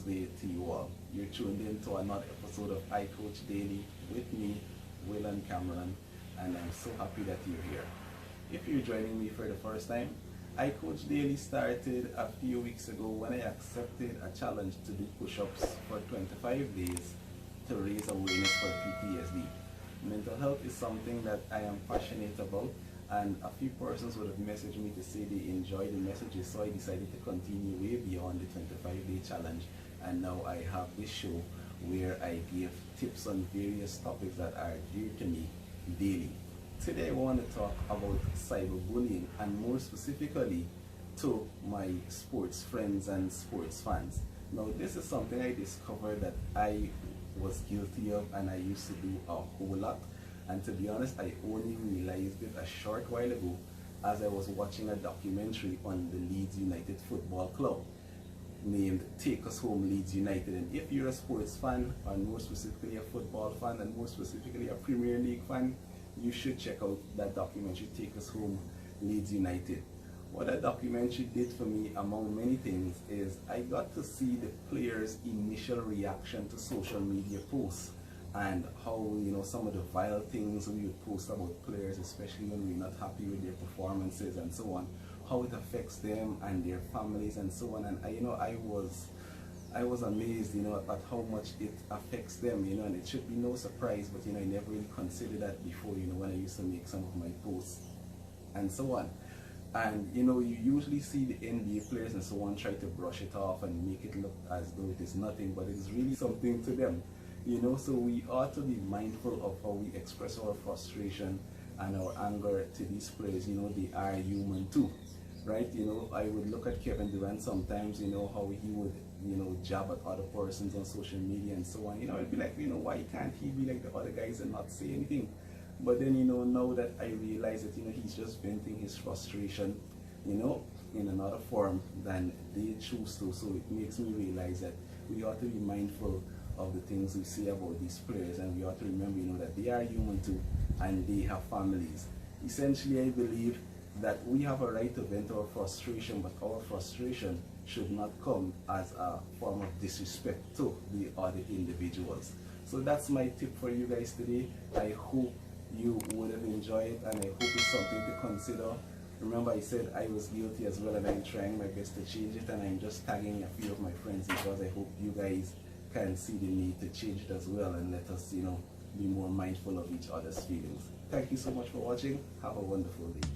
Thursday to you all. You're tuned in to another episode of iCoach Daily with me, Will and Cameron, and I'm so happy that you're here. If you're joining me for the first time, iCoach Daily started a few weeks ago when I accepted a challenge to do push-ups for 25 days to raise awareness for PTSD. Mental health is something that I am passionate about, and a few persons would have messaged me to say they enjoyed the messages, so I decided to continue way beyond the 25-day challenge, and now I have this show where I give tips on various topics that are dear to me daily. Today I want to talk about cyberbullying, and more specifically to my sports friends and sports fans. Now this is something I discovered that I was guilty of and I used to do a whole lot, and to be honest I only realized it a short while ago as I was watching a documentary on the Leeds United Football Club named Take Us Home Leeds United. And if you're a sports fan, and more specifically a football fan, and more specifically a Premier League fan, you should check out that documentary, Take Us Home Leeds United. What that documentary did for me, among many things, is I got to see the players' initial reaction to social media posts, and how, some of the vile things we would post about players, especially when we're not happy with their performances and so on, how it affects them and their families and so on. And I was amazed, at how much it affects them, and it should be no surprise, but I never really considered that before, when I used to make some of my posts and so on. And you usually see the NBA players and so on try to brush it off and make it look as though it is nothing, but it's really something to them, so we ought to be mindful of how we express our frustration and our anger to these players. They are human too, right? I would look at Kevin Durant sometimes, how he would jab at other persons on social media and so on. I'd be like, why can't he be like the other guys and not say anything? But then now that I realize that he's just venting his frustration in another form than they choose to. So it makes me realize that we ought to be mindful of the things we say about these players, and we ought to remember that they are human too and they have families. Essentially, I believe that we have a right to vent our frustration, but our frustration should not come as a form of disrespect to the other individuals. So that's my tip for you guys today. I hope you would have enjoyed it, and I hope it's something to consider. Remember, I said I was guilty as well, and I'm trying my best to change it, and I'm just tagging a few of my friends because I hope you guys can see the need to change it as well, and let us be more mindful of each other's feelings. Thank you so much for watching. Have a wonderful day.